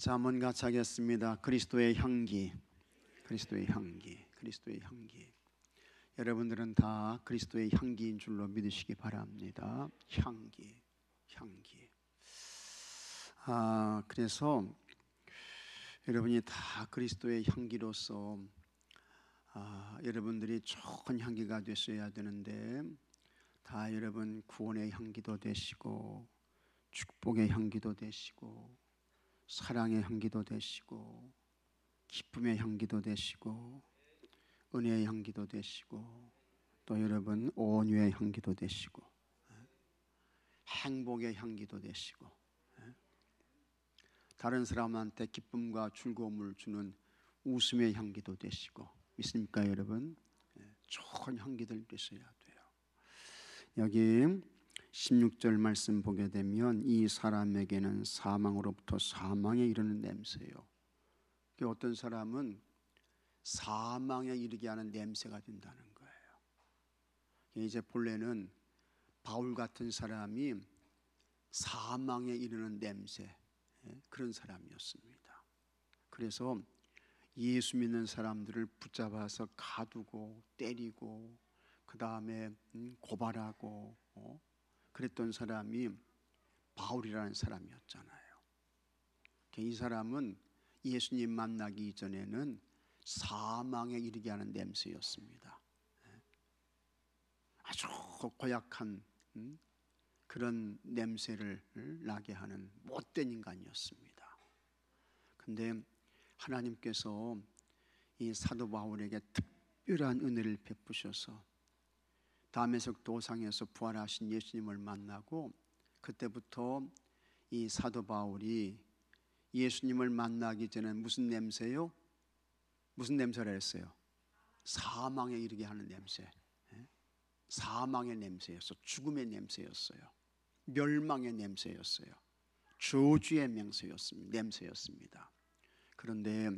자, 한번 같이 하겠습니다. 그리스도의 향기, 그리스도의 향기, 그리스도의 향기. 여러분들은 다 그리스도의 향기인 줄로 믿으시기 바랍니다. 향기, 향기. 그래서 여러분이 다 그리스도의 향기로서 여러분들이 좋은 향기가 되셔야 되는데, 다 여러분 구원의 향기도 되시고 축복의 향기도 되시고 사랑의 향기도 되시고 기쁨의 향기도 되시고 은혜의 향기도 되시고 또 여러분 온유의 향기도 되시고 행복의 향기도 되시고 다른 사람한테 기쁨과 즐거움을 주는 웃음의 향기도 되시고, 믿습니까 여러분? 좋은 향기들 되셔야 돼요. 여기 16절 말씀 보게 되면 이 사람에게는 사망으로부터 사망에 이르는 냄새요. 어떤 사람은 사망에 이르게 하는 냄새가 된다는 거예요. 이제 본래는 바울 같은 사람이 사망에 이르는 냄새, 그런 사람이었습니다. 그래서 예수 믿는 사람들을 붙잡아서 가두고 때리고 그 다음에 고발하고 그랬던 사람이 바울이라는 사람이었잖아요. 이 사람은 예수님 만나기 이전에는 사망에 이르게 하는 냄새였습니다. 아주 고약한 그런 냄새를 나게 하는 못된 인간이었습니다. 그런데 하나님께서 이 사도 바울에게 특별한 은혜를 베푸셔서 다메섹 도상에서 부활하신 예수님을 만나고, 그때부터 이 사도 바울이 예수님을 만나기 전에 무슨 냄새요? 무슨 냄새라 했어요? 사망에 이르게 하는 냄새. 사망의 냄새였어. 죽음의 냄새였어요. 멸망의 냄새였어요. 저주의 냄새였습니다. 그런데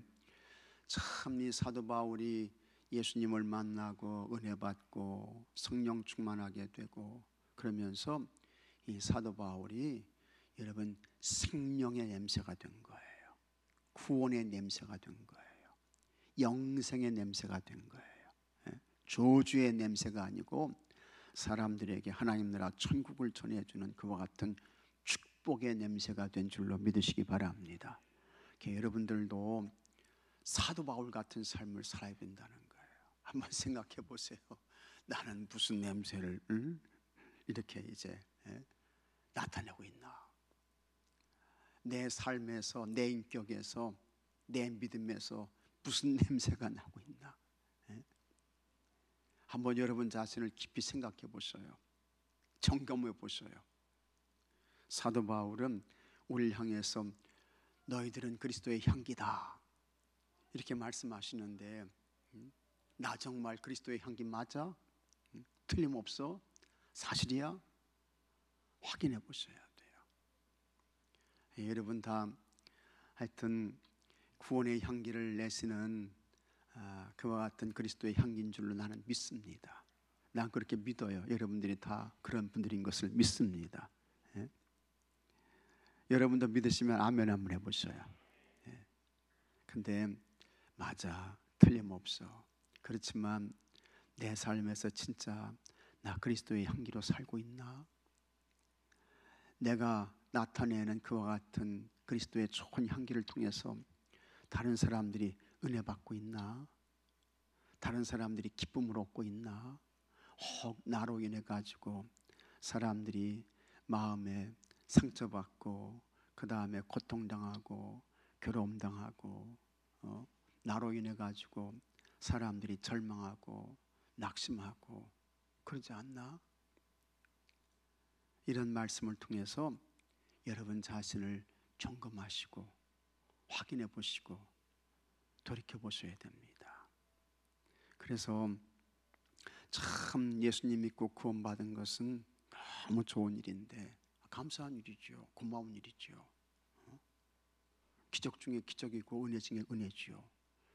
참 이 사도 바울이 예수님을 만나고 은혜 받고 성령 충만하게 되고 그러면서 이 사도 바울이 여러분 생명의 냄새가 된 거예요. 구원의 냄새가 된 거예요. 영생의 냄새가 된 거예요. 저주의 냄새가 아니고 사람들에게 하나님 나라 천국을 전해주는 그와 같은 축복의 냄새가 된 줄로 믿으시기 바랍니다. 여러분들도 사도 바울 같은 삶을 살아야 된다는 거예요. 한번 생각해 보세요. 나는 무슨 냄새를 이렇게 이제 나타내고 있나? 내 삶에서, 내 인격에서, 내 믿음에서 무슨 냄새가 나고 있나? 한번 여러분 자신을 깊이 생각해 보셔요. 점검해 보셔요. 사도 바울은 우리를 향해서 너희들은 그리스도의 향기다 이렇게 말씀하시는데, 나 정말 그리스도의 향기 맞아? 틀림없어? 사실이야? 확인해 보셔야 돼요. 여러분 다 하여튼 구원의 향기를 내시는 그와 같은 그리스도의 향기인 줄로 나는 믿습니다. 난 그렇게 믿어요. 여러분들이 다 그런 분들인 것을 믿습니다. 여러분도 믿으시면 아멘 한번 해보셔요. 근데 맞아, 틀림없어. 그렇지만 내 삶에서 진짜 나 그리스도의 향기로 살고 있나? 내가 나타내는 그와 같은 그리스도의 좋은 향기를 통해서 다른 사람들이 은혜 받고 있나? 다른 사람들이 기쁨을 얻고 있나? 혹 나로 인해 가지고 사람들이 마음에 상처받고 그 다음에 고통당하고 괴로움당하고 나로 인해 가지고 사람들이 절망하고 낙심하고 그러지 않나? 이런 말씀을 통해서 여러분 자신을 점검하시고 확인해 보시고 돌이켜 보셔야 됩니다. 그래서 참 예수님 믿고 구원받은 것은 너무 좋은 일인데 감사한 일이죠. 고마운 일이죠. 기적 중에 기적이고 은혜 중에 은혜죠.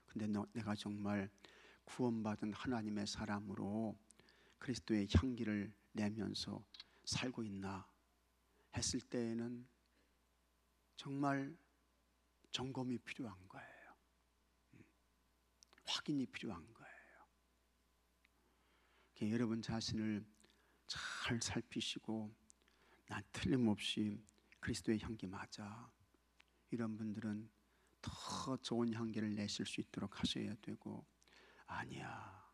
근데 내가 정말 구원받은 하나님의 사람으로 그리스도의 향기를 내면서 살고 있나 했을 때에는 정말 점검이 필요한 거예요. 확인이 필요한 거예요. 여러분 자신을 잘 살피시고 난 틀림없이 그리스도의 향기 맞아, 이런 분들은 더 좋은 향기를 내실 수 있도록 하셔야 되고, 아니야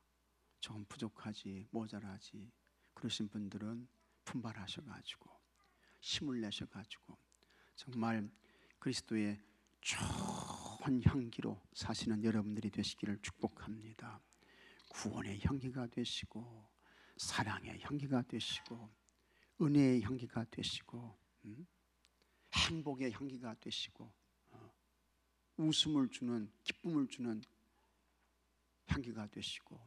조금 부족하지, 모자라지, 그러신 분들은 분발하셔가지고 힘을 내셔가지고 정말 그리스도의 좋은 향기로 사시는 여러분들이 되시기를 축복합니다. 구원의 향기가 되시고, 사랑의 향기가 되시고, 은혜의 향기가 되시고, 행복의 향기가 되시고, 웃음을 주는, 기쁨을 주는 향기가 되시고,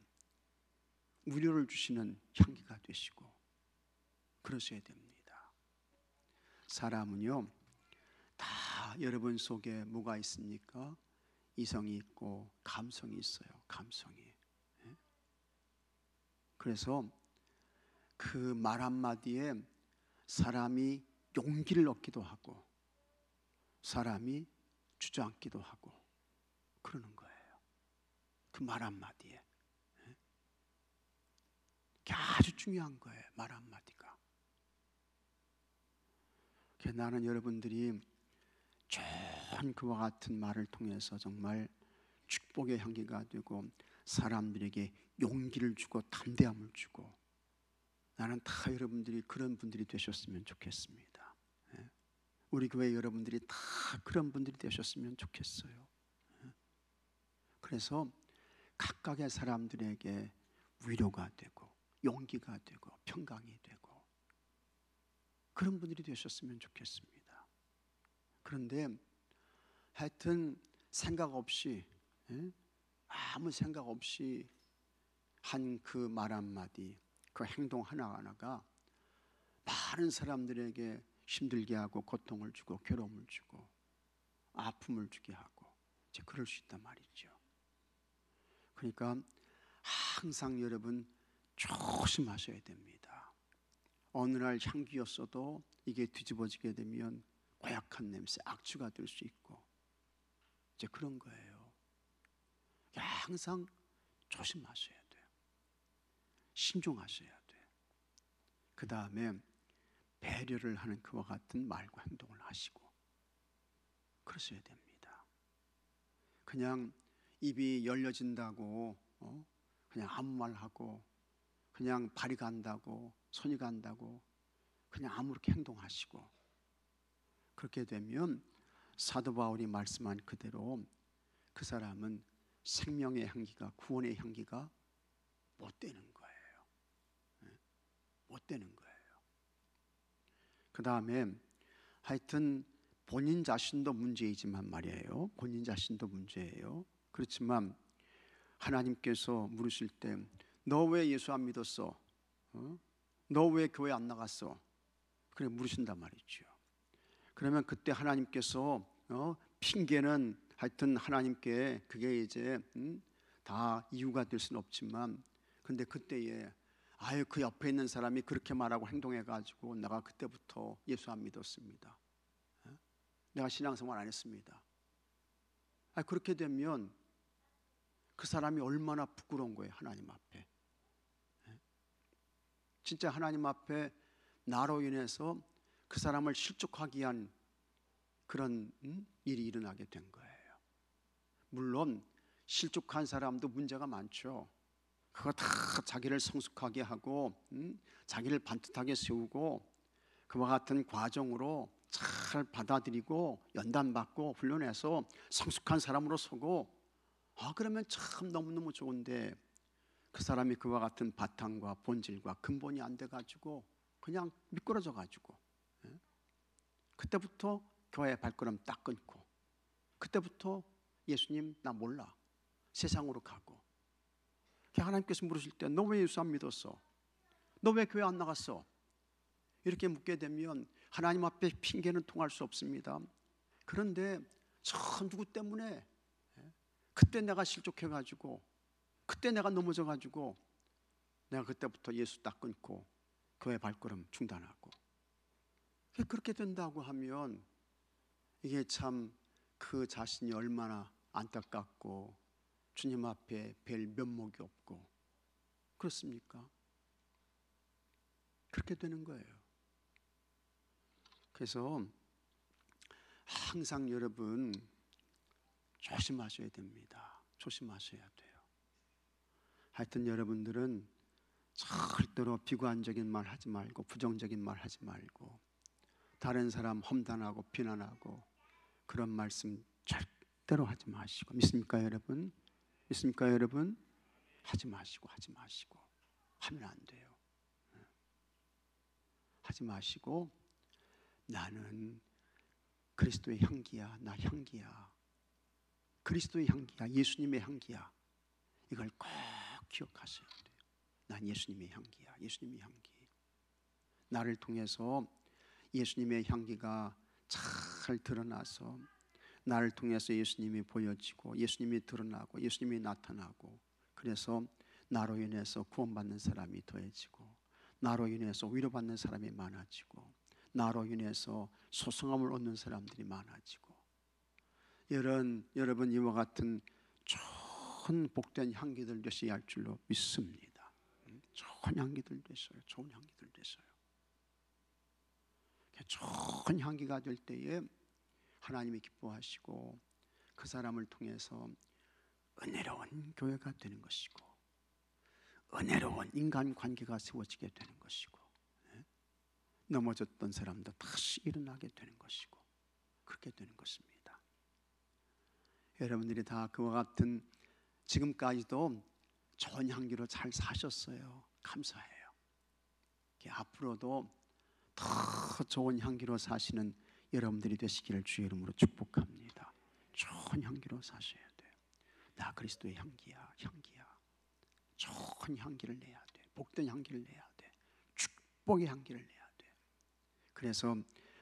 위로를 주시는 향기가 되시고, 그러셔야 됩니다. 사람은요 다 여러분 속에 뭐가 있습니까? 이성이 있고 감성이 있어요. 감성이. 그래서 그 말 한마디에 사람이 용기를 얻기도 하고 사람이 주저앉기도 하고 그러는 거예요. 그 말 한마디에. 그게 아주 중요한 거예요. 말 한마디가. 나는 여러분들이 좋은 그와 같은 말을 통해서 정말 축복의 향기가 되고 사람들에게 용기를 주고 담대함을 주고, 나는 다 여러분들이 그런 분들이 되셨으면 좋겠습니다. 우리 교회 여러분들이 다 그런 분들이 되셨으면 좋겠어요. 그래서 각각의 사람들에게 위로가 되고 용기가 되고 평강이 되고 그런 분들이 되셨으면 좋겠습니다. 그런데 하여튼 생각 없이, 아무 생각 없이 한 그 말 한마디, 그 행동 하나하나가 많은 사람들에게 힘들게 하고 고통을 주고 괴로움을 주고 아픔을 주게 하고 이제 그럴 수 있단 말이죠. 그러니까 항상 여러분 조심하셔야 됩니다. 어느 날 향기였어도 이게 뒤집어지게 되면 고약한 냄새, 악취가 될 수 있고 이제 그런 거예요. 항상 조심하셔야 돼요. 신중하셔야 돼요. 그 다음에 배려를 하는 그와 같은 말과 행동을 하시고 그러셔야 됩니다. 그냥 입이 열려진다고 그냥 아무 말 하고 그냥 발이 간다고 손이 간다고 그냥 아무렇게 행동하시고 그렇게 되면 사도 바울이 말씀한 그대로 그 사람은 생명의 향기가, 구원의 향기가 못 되는 거예요. 못 되는 거예요. 그 다음에 하여튼 본인 자신도 문제이지만 말이에요. 본인 자신도 문제예요. 그렇지만 하나님께서 물으실 때 너 왜 예수 안 믿었어? 너 왜 교회 안 나갔어? 그래 물으신단 말이죠. 그러면 그때 하나님께서 핑계는 하여튼 하나님께 그게 이제 다 이유가 될 수는 없지만, 근데 그때에 아유 그 옆에 있는 사람이 그렇게 말하고 행동해가지고 내가 그때부터 예수 안 믿었습니다. 내가 신앙생활 안 했습니다. 그렇게 되면 그 사람이 얼마나 부끄러운 거예요. 하나님 앞에. 진짜 하나님 앞에 나로 인해서 그 사람을 실족하게 한 그런 일이 일어나게 된 거예요. 물론 실족한 사람도 문제가 많죠. 그거 다 자기를 성숙하게 하고 자기를 반듯하게 세우고 그와 같은 과정으로 잘 받아들이고 연단받고 훈련해서 성숙한 사람으로 서고 그러면 참 너무너무 좋은데, 그 사람이 그와 같은 바탕과 본질과 근본이 안 돼가지고 그냥 미끄러져 가지고 그때부터 교회 발걸음 딱 끊고 그때부터 예수님 나 몰라 세상으로 가고, 하나님께서 물으실 때 너 왜 예수 안 믿었어? 너 왜 교회 안 나갔어? 이렇게 묻게 되면 하나님 앞에 핑계는 통할 수 없습니다. 그런데 저 누구 때문에 그때 내가 실족해가지고 그때 내가 넘어져가지고 내가 그때부터 예수 딱 끊고 교회 발걸음 중단하고 그렇게 된다고 하면 이게 참 그 자신이 얼마나 안타깝고 주님 앞에 뵐 면목이 없고 그렇습니까? 그렇게 되는 거예요. 그래서 항상 여러분 조심하셔야 됩니다. 조심하셔야 돼요. 하여튼 여러분들은 절대로 비관적인 말 하지 말고 부정적인 말 하지 말고 다른 사람 험담하고 비난하고 그런 말씀 절대로 하지 마시고, 믿습니까 여러분? 믿습니까 여러분? 하지 마시고 하면 안 돼요. 하지 마시고 나는 그리스도의 향기야, 나 향기야, 그리스도의 향기야, 예수님의 향기야. 이걸 꼭 기억하셔야 돼요. 난 예수님의 향기야, 예수님의 향기. 나를 통해서 예수님의 향기가 잘 드러나서 나를 통해서 예수님이 보여지고 예수님이 드러나고 예수님이 나타나고, 그래서 나로 인해서 구원받는 사람이 더해지고 나로 인해서 위로받는 사람이 많아지고 나로 인해서 소성함을 얻는 사람들이 많아지고, 여러분 이와 같은 좋은 복된 향기들 되셔야 할 줄로 믿습니다. 좋은 향기들 되셔요. 좋은 향기들 되셔요. 좋은 향기가 될 때에 하나님이 기뻐하시고 그 사람을 통해서 은혜로운 교회가 되는 것이고 은혜로운 인간관계가 세워지게 되는 것이고 넘어졌던 사람도 다시 일어나게 되는 것이고 그렇게 되는 것입니다. 여러분들이 다 그와 같은 지금까지도 좋은 향기로 잘 사셨어요. 감사해요. 앞으로도 더 좋은 향기로 사시는 여러분들이 되시기를 주의 이름으로 축복합니다. 좋은 향기로 사셔야 돼요. 나 그리스도의 향기야, 향기야. 좋은 향기를 내야 돼. 복된 향기를 내야 돼. 축복의 향기를 내야 돼. 그래서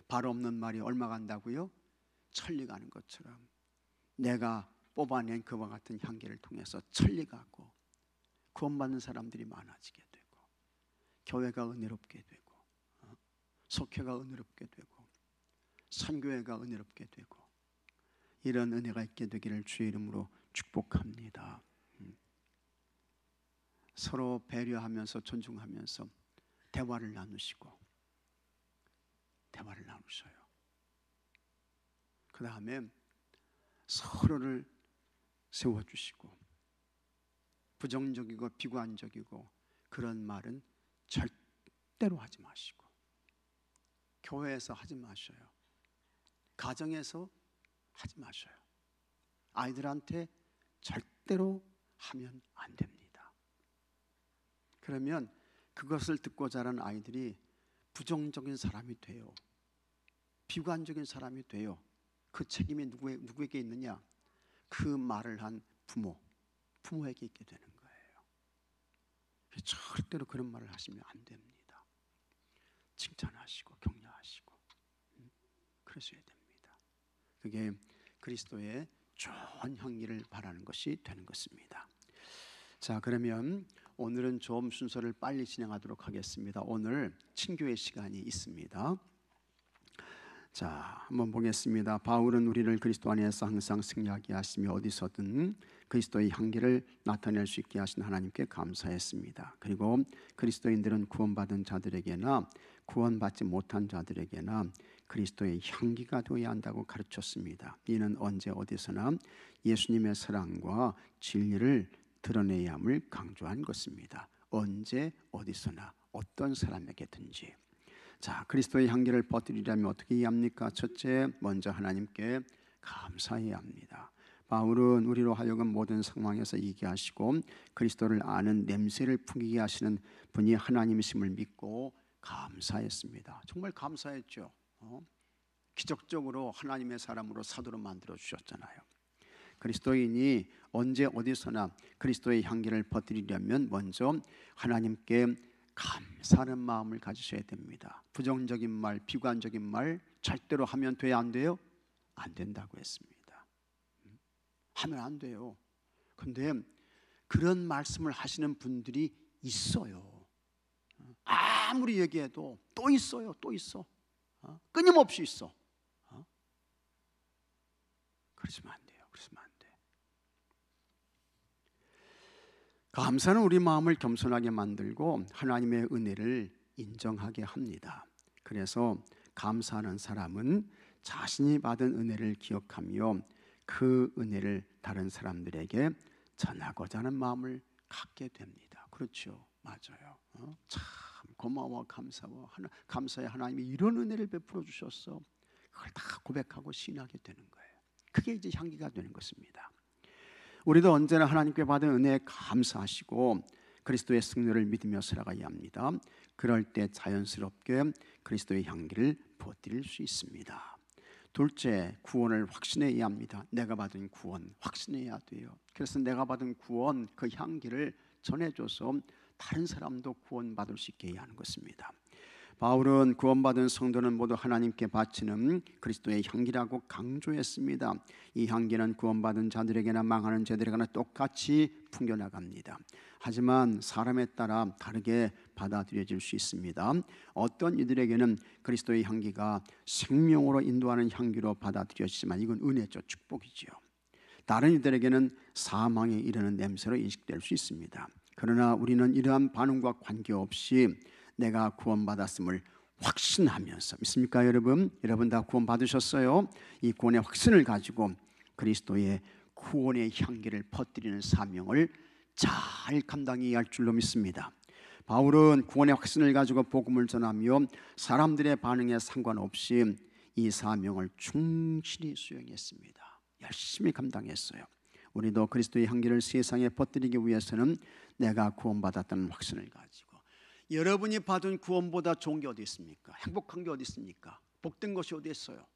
발 없는 말이 얼마 간다고요? 천리 가는 것처럼 내가 뽑아낸 그와 같은 향기를 통해서 천리 가고 구원받는 사람들이 많아지게 되고 교회가 은혜롭게 되고 속회가 은혜롭게 되고 선교회가 은혜롭게 되고 이런 은혜가 있게 되기를 주의 이름으로 축복합니다. 서로 배려하면서 존중하면서 대화를 나누셔요. 그 다음에 서로를 세워주시고 부정적이고 비관적이고 그런 말은 절대로 하지 마시고 교회에서 하지 마셔요. 가정에서 하지 마셔요. 아이들한테 절대로 하면 안 됩니다. 그러면 그것을 듣고 자란 아이들이 부정적인 사람이 돼요. 비관적인 사람이 돼요. 그 책임이 누구에게 있느냐? 그 말을 한 부모에게 있게 되는 거예요. 절대로 그런 말을 하시면 안 됩니다. 칭찬하시고 격려하시고 그러셔야 됩니다. 그게 그리스도의 좋은 향기를 바라는 것이 되는 것입니다. 자, 그러면 오늘은 좀 순서를 빨리 진행하도록 하겠습니다. 오늘 친교의 시간이 있습니다. 자, 한번 보겠습니다. 바울은 우리를 그리스도 안에서 항상 승리하게 하시며 어디서든 그리스도의 향기를 나타낼 수 있게 하신 하나님께 감사했습니다. 그리고 그리스도인들은 구원받은 자들에게나 구원받지 못한 자들에게나 그리스도의 향기가 되어야 한다고 가르쳤습니다. 이는 언제 어디서나 예수님의 사랑과 진리를 드러내야 함을 강조한 것입니다. 언제 어디서나 어떤 사람에게든지. 자, 그리스도의 향기를 퍼뜨리려면 어떻게 해야 합니까? 첫째, 먼저 하나님께 감사해야 합니다. 바울은 우리로 하여금 모든 상황에서 이기게 하시고 그리스도를 아는 냄새를 풍기게 하시는 분이 하나님이심을 믿고 감사했습니다. 정말 감사했죠. 기적적으로 하나님의 사람으로 사도로 만들어 주셨잖아요. 그리스도인이 언제 어디서나 그리스도의 향기를 퍼뜨리려면 먼저 하나님께 감사하는 마음을 가지셔야 됩니다. 부정적인 말, 비관적인 말 절대로 하면 돼야 안 돼요? 안 된다고 했습니다. 하면 안 돼요. 그런데 그런 말씀을 하시는 분들이 있어요. 아무리 얘기해도 또 있어요. 또 있어. 끊임없이 있어. 그러시면 안 돼요. 그러시면 안 돼. 감사는 우리 마음을 겸손하게 만들고 하나님의 은혜를 인정하게 합니다. 그래서 감사하는 사람은 자신이 받은 은혜를 기억하며 그 은혜를 다른 사람들에게 전하고자 하는 마음을 갖게 됩니다. 그렇죠. 맞아요. 참 고마워, 감사워. 감사해, 하나님이 이런 은혜를 베풀어 주셨어. 그걸 다 고백하고 신하게 되는 거예요. 그게 이제 향기가 되는 것입니다. 우리도 언제나 하나님께 받은 은혜에 감사하시고 그리스도의 승리를 믿으며 살아가야 합니다. 그럴 때 자연스럽게 그리스도의 향기를 퍼뜨릴 수 있습니다. 둘째, 구원을 확신해야 합니다. 내가 받은 구원 확신해야 돼요. 그래서 내가 받은 구원, 그 향기를 전해줘서 다른 사람도 구원받을 수 있게 해야 하는 것입니다. 바울은 구원받은 성도는 모두 하나님께 바치는 그리스도의 향기라고 강조했습니다. 이 향기는 구원받은 자들에게나 망하는 자들에게나 똑같이 풍겨나갑니다. 하지만 사람에 따라 다르게 받아들여질 수 있습니다. 어떤 이들에게는 그리스도의 향기가 생명으로 인도하는 향기로 받아들여지지만 이건 은혜죠, 축복이죠. 다른 이들에게는 사망에 이르는 냄새로 인식될 수 있습니다. 그러나 우리는 이러한 반응과 관계없이 내가 구원받았음을 확신하면서, 믿습니까 여러분? 여러분 다 구원받으셨어요? 이 구원의 확신을 가지고 그리스도의 구원의 향기를 퍼뜨리는 사명을 잘 감당해야 할 줄로 믿습니다. 바울은 구원의 확신을 가지고 복음을 전하며 사람들의 반응에 상관없이 이 사명을 충실히 수행했습니다. 열심히 감당했어요. 우리도 그리스도의 향기를 세상에 퍼뜨리기 위해서는 내가 구원받았다는 확신을 가지고, 여러분이 받은 구원보다 좋은 게 어디 있습니까? 행복한 게 어디 있습니까? 복된 것이 어디 있어요?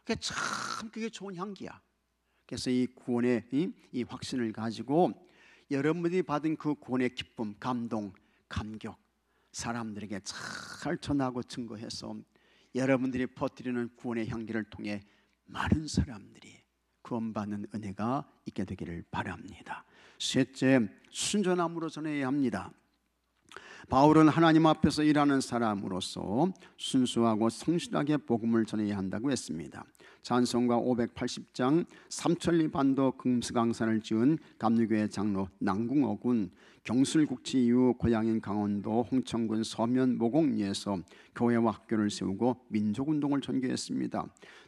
그게 좋은 향기야. 그래서 이 구원의 이 확신을 가지고 여러분이 받은 그 구원의 기쁨, 감동, 감격 사람들에게 잘 전하고 증거해서 여러분들이 퍼뜨리는 구원의 향기를 통해 많은 사람들이 구원받는 은혜가 있게 되기를 바랍니다. 셋째, 순전함으로 전해야 합니다. 바울은 하나님 앞에서 일하는 사람으로서 순수하고 성실하게 복음을 전해야 한다고 했습니다. 찬송가 580장 삼천리 반도 금수강산을 지은 감리교회 장로 남궁옥은 경술국치 이후 고향인 강원도 홍천군 서면 모곡리에서 교회와 학교를 세우고 민족운동을 전개했습니다.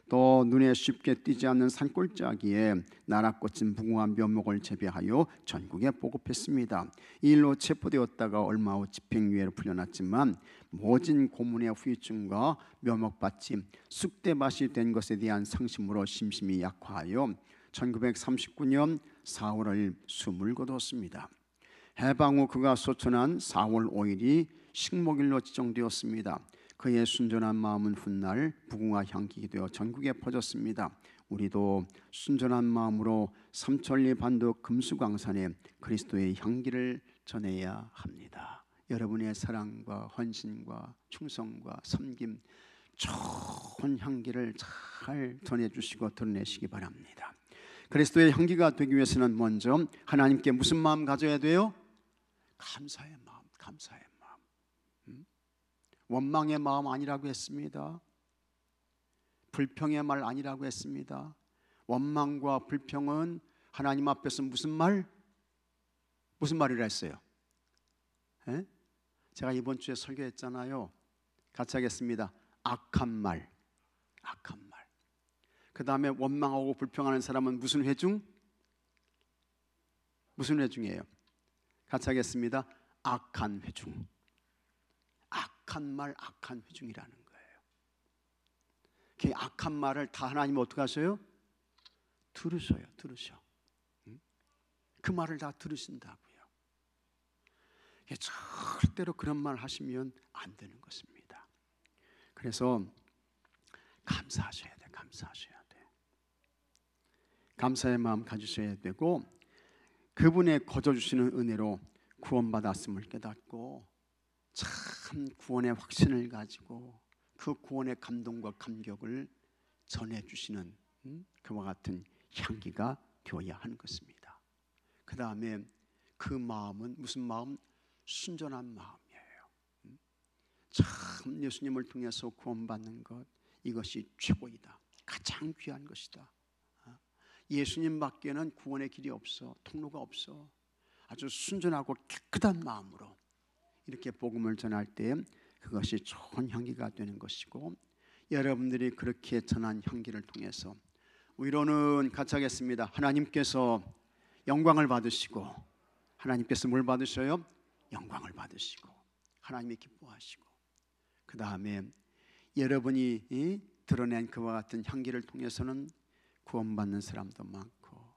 또 눈에 쉽게 띄지 않는 산골짜기에 나락꽃인 무궁화 묘목을 재배하여 전국에 보급했습니다. 이 일로 체포되었다가 얼마 후 집행유예로 풀려났지만 모진 고문의 후유증과 묘목밭이 쑥대밭이 된 것에 대한 상심으로 심심히 약화하여 1939년 4월을 숨을 거두었습니다. 해방 후 그가 소천한 4월 5일이 식목일로 지정되었습니다. 그의 순전한 마음은 훗날 무궁화 향기가 되어 전국에 퍼졌습니다. 우리도 순전한 마음으로 삼천리 반도 금수강산에 그리스도의 향기를 전해야 합니다. 여러분의 사랑과 헌신과 충성과 섬김, 좋은 향기를 잘 전해주시고 드러내시기 바랍니다. 그리스도의 향기가 되기 위해서는 먼저 하나님께 무슨 마음 가져야 돼요? 감사의 마음, 감사의 마음. 원망의 마음 아니라고 했습니다. 불평의 말 아니라고 했습니다. 원망과 불평은 하나님 앞에서 무슨 말이라 했어요? 에? 제가 이번 주에 설교했잖아요. 같이 하겠습니다. 악한 말, 악한 말. 그 다음에 원망하고 불평하는 사람은 무슨 회중? 무슨 회중이에요? 같이 하겠습니다. 악한 회중. 악한 말, 악한 회중이라는 거예요. 그 악한 말을 다 하나님 어떻게 하셔요? 들으셔요. 들으셔. 그 말을 다 들으신다고요. 절대로 그런 말 하시면 안 되는 것입니다. 그래서 감사하셔야 돼. 감사하셔야 돼. 감사의 마음 가지셔야 되고, 그분의 거저주시는 은혜로 구원받았음을 깨닫고 참 구원의 확신을 가지고 그 구원의 감동과 감격을 전해주시는 그와 같은 향기가 되어야 하는 것입니다. 그 다음에 그 마음은 무슨 마음? 순전한 마음이에요. 참 예수님을 통해서 구원받는 것, 이것이 최고이다. 가장 귀한 것이다. 예수님밖에는 구원의 길이 없어. 통로가 없어. 아주 순전하고 깨끗한 마음으로 이렇게 복음을 전할 때 그것이 좋은 향기가 되는 것이고, 여러분들이 그렇게 전한 향기를 통해서 위로는 같이 하겠습니다. 하나님께서 영광을 받으시고, 하나님께서 뭘 받으셔요? 영광을 받으시고 하나님이 기뻐하시고, 그 다음에 여러분이 드러낸 그와 같은 향기를 통해서는 구원받는 사람도 많고,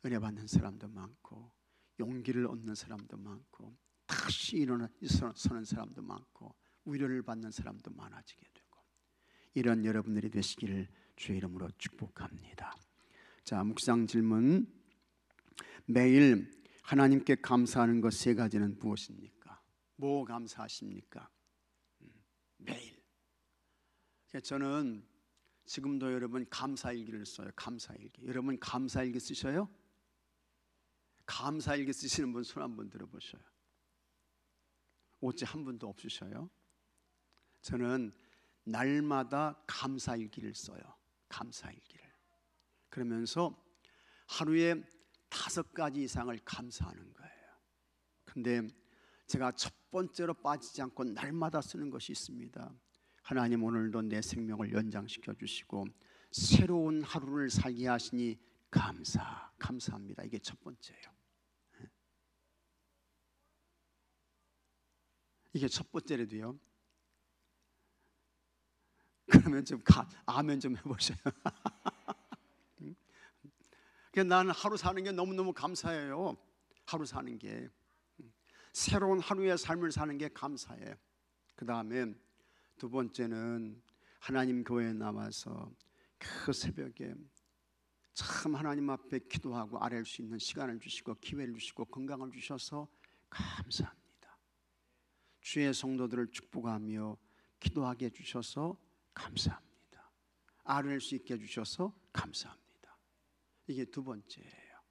은혜 받는 사람도 많고, 용기를 얻는 사람도 많고, 다시 일어서는 사람도 많고, 위로를 받는 사람도 많아지게 되고, 이런 여러분들이 되시기를 주의 이름으로 축복합니다. 자, 묵상 질문. 매일 하나님께 감사하는 것 세 가지는 무엇입니까? 뭐 감사하십니까? 매일. 저는 지금도 여러분 감사일기를 써요. 감사일기. 여러분 감사일기 쓰셔요? 감사일기 쓰시는 분 손 한번 들어보셔요. 어째 한 분도 없으셔요? 저는 날마다 감사일기를 써요. 감사일기를. 그러면서 하루에 5가지 이상을 감사하는 거예요. 근데 제가 첫 번째로 빠지지 않고 날마다 쓰는 것이 있습니다. 하나님, 오늘도 내 생명을 연장시켜 주시고 새로운 하루를 살게 하시니 감사합니다. 이게 첫 번째예요. 이게 첫 번째라도요. 그러면 좀 아멘 좀 해보세요. 나는 하루 사는 게 너무너무 감사해요. 하루 사는 게, 새로운 하루의 삶을 사는 게 감사해요. 그 다음에 두 번째는 하나님 교회에 나와서 그 새벽에 참 하나님 앞에 기도하고 아뢰할 수 있는 시간을 주시고 기회를 주시고 건강을 주셔서 감사합니다. 주의 성도들을 축복하며 기도하게 해주셔서 감사합니다. 아뢰할 수 있게 해주셔서 감사합니다. 이게 두 번째예요.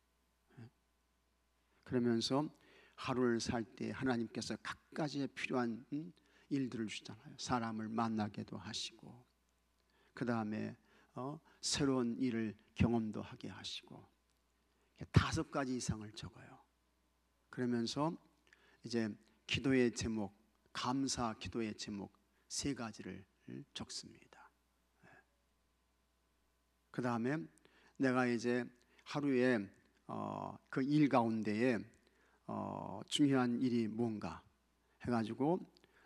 그러면서 하루를 살 때 하나님께서 각가지의 필요한 일들을 주잖아요. 사람을 만나게도 하시고, 그 다음에 새로운 일을 경험도 하게 하시고, 5가지 이상을 적어요. 그러면서 이제 기도의 제목, 감사 기도의 제목 3가지를 적습니다. 그 다음에 내가 이제 하루에 그 일 가운데에 중요한 일이 뭔가 해가지고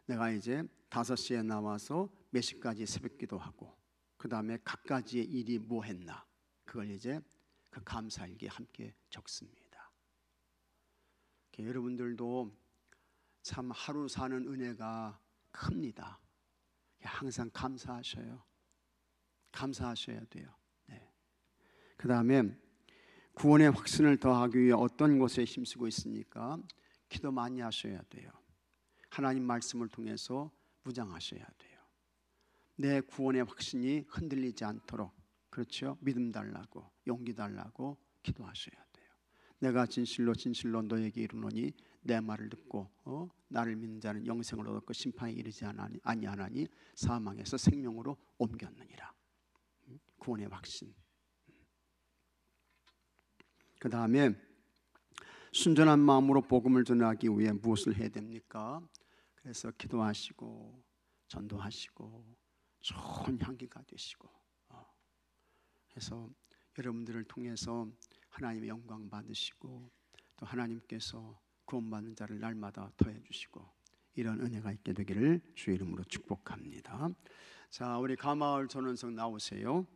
내가 이제 5시에 나와서 몇 시까지 새벽기도 하고, 그 다음에 각가지의 일이 뭐 했나, 그걸 이제 그 감사일기에 함께 적습니다. 여러분들도 참 하루 사는 은혜가 큽니다. 항상 감사하셔요. 감사하셔야 돼요. 네. 그 다음에 구원의 확신을 더하기 위해 어떤 것에 힘쓰고 있습니까? 기도 많이 하셔야 돼요. 하나님 말씀을 통해서 무장하셔야 돼요. 내 구원의 확신이 흔들리지 않도록, 그렇죠? 믿음 달라고, 용기 달라고 기도하셔야 돼요. 내가 진실로 너에게 이르노니 내 말을 듣고 나를 믿는 자는 영생을 얻었고 심판에 이르지 아니하나니 사망에서 생명으로 옮겼느니라. 구원의 확신. 그 다음에 순전한 마음으로 복음을 전하기 위해 무엇을 해야 됩니까? 그래서 기도하시고 전도하시고 좋은 향기가 되시고, 그래서 여러분들을 통해서 하나님의 영광 받으시고, 또 하나님께서 구원받는 자를 날마다 더해 주시고, 이런 은혜가 있게 되기를 주의 이름으로 축복합니다. 자, 우리 가마을 전원석 나오세요.